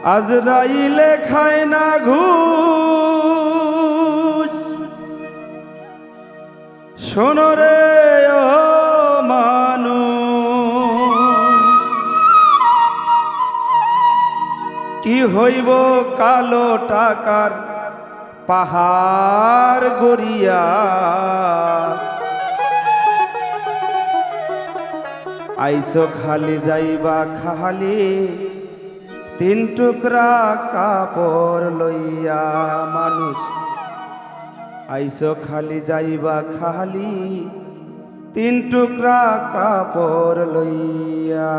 আজরাইলে খায় না ঘুষ, শোনো রে ও মানুষ, কি হইব কালো টাকার পাহাড় গড়িয়া। আইসো খালি যাইবা খালি তিন টুকরা কাপড় লইয়া। মানুষ আইসো খালি যাইবা খালি তিন টুকরা কাপড় লইয়া।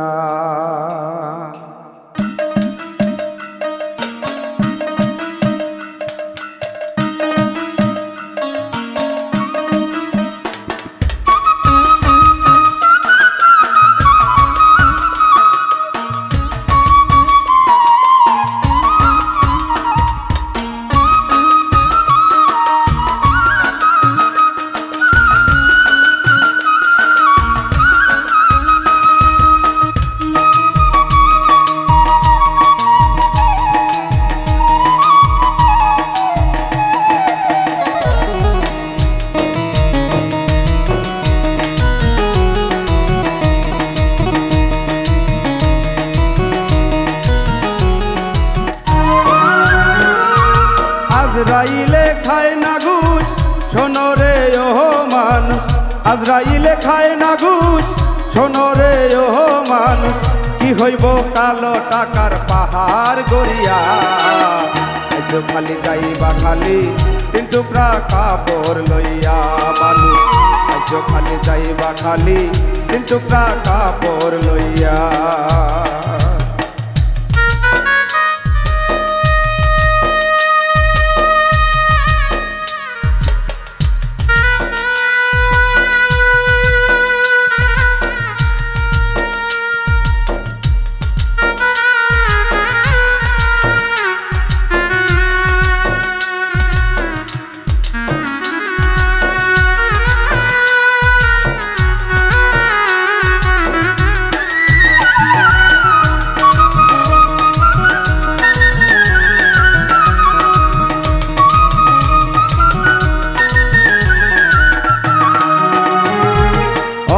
আজরাইলে খায় না ঘুষ, শোনো রে ও মানুষ, আজরাইলে খায় না ঘুষ, শোনো রে ও মানুষ, কি হইব কালো টাকার পাহাড় গড়িয়া। আইসো খালি যাইবা খালি তিন টুকরা কাপড় লইয়া। মানুষ আইসো খালি যাইবা খালি তিন টুকরা কাপড় লইয়া।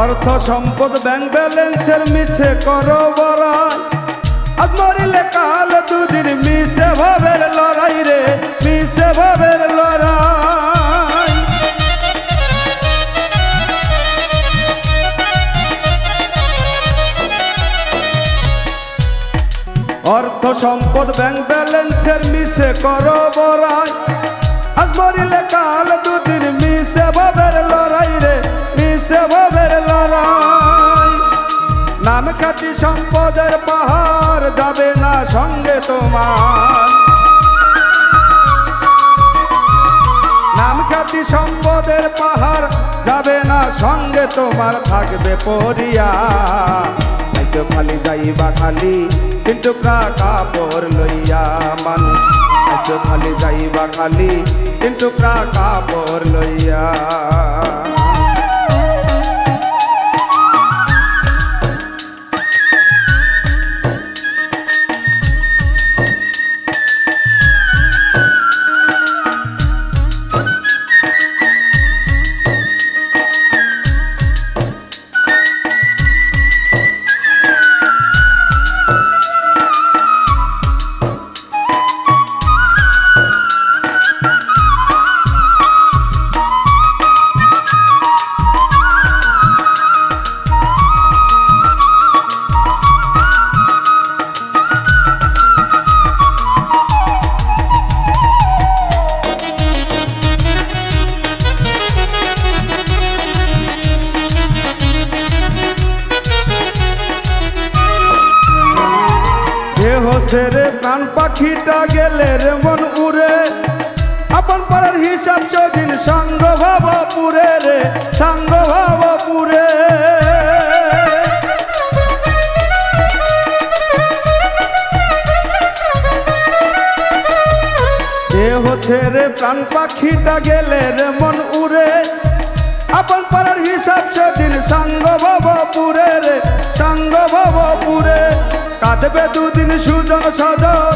অর্থ সম্পদ ব্যাংক ব্যালেন্সের মিছে করো বড়াই। আজ মরিলে কাল দুদিন মিছে ভাবের লড়াই রে, মিছে ভাবের লড়াই। অর্থ সম্পদ ব্যাংক ব্যালেন্সের মিছে করো বড়াই। আজ মরিলে কাল দুদিন মিছে ভাবের লড়াই রে, মিছে ভাবের লড়াই। নাম খ্যাতি সম্পদের পাহাড় যাবে না সঙ্গে তোমার। নাম খ্যাতি সম্পদের পাহাড় যাবে না সঙ্গে তোমার, থাকবে পরিয়া। আইসো খালি যাইবা খালি তিন টুকরা কাপড় লইয়া। মানুষ আইসো খালি যাইবা খালি তিন টুকরা কাপড় লইয়া। ছেড়ে প্রাণ পাখিটা গেলে রে মন উড়ে। আপন পাড়ার হিসাব যদিন সঙ্গ ভাব পুরে রে, সঙ্গ ভাব পুরে। দেহ ছেড়ে প্রাণ পাখিটা গেলে রে মন উড়ে। আপন পাড়ার হিসাব সেদিন সঙ্গ ভাব পুরে রে, সঙ্গ ভাব পুরে। কাঁদবে দুদিন সুজন সজন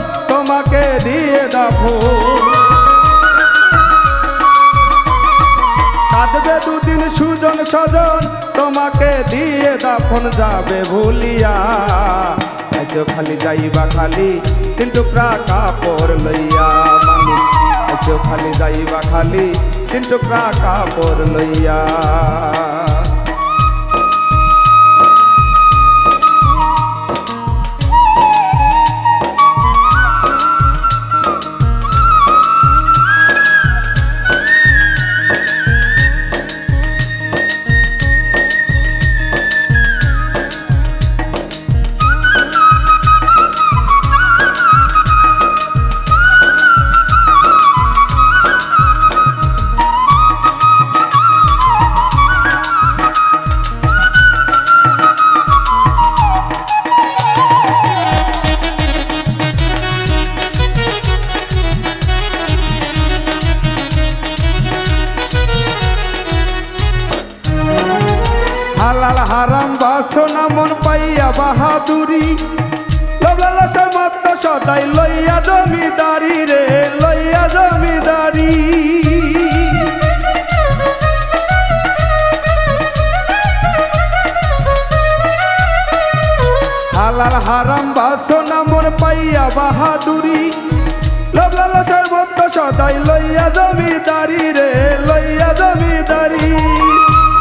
কাঁদবে দুদিন সুজন স্বজন তোমাকে দিয়ে দাফন যাবে ভুলিয়া আইছো খালি যাইবা খালি তিন টুকরা কাপড় লইয়া মানুষ আইছো খালি যাইবা খালি তিন টুকরা কাপড় লইয়া হালাল হারাম বাসনা মন পাইয়া বাহাদুরি লোভলালসা মত সদাই লইয়া জমিদারি রে লইয়া জমিদারি হালাল হারাম বাসনা মন পাইয়া বাহাদুরি লোভলালসা মত সদাই লইয়া জমিদারি রে লইয়া জমিদারি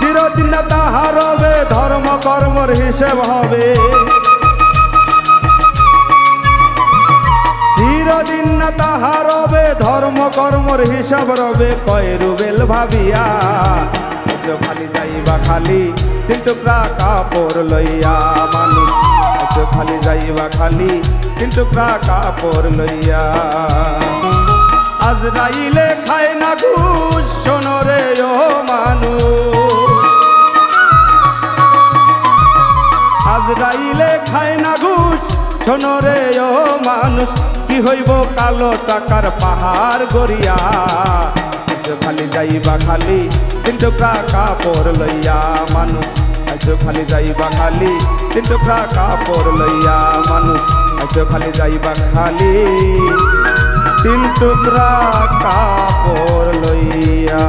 চিরদিন না তাহার হবে ধর্ম কর্মর হিসেব হবে চিরদিন না তাহার হবে ধর্ম কর্মর হিসাব রবে কয় রুবেল ভাবিয়া আইছো খালি যাইবা খালি তিন টুকরা কাপড় লইয়া মানুষ আইছো খালি যাইবা খালি তিন টুকরা কাপড় লইয়া আজরাইলে খায় না ঘুষ শোনো রে ও মানুষ আজরাইলে খায় না ঘুষ শোনো রে ও মানুষ কি হইব কালো টাকার পাহাড় গড়িয়া আইছো খালি যাইবা খালি তিন টুকরা কাপড় লইয়া মানুষ আইছো খালি যাইবা খালি তিন টুকরা কাপড় লইয়া মানুষ আইছো খালি যাইবা খালি তিন টুকরা কাপড় লইয়া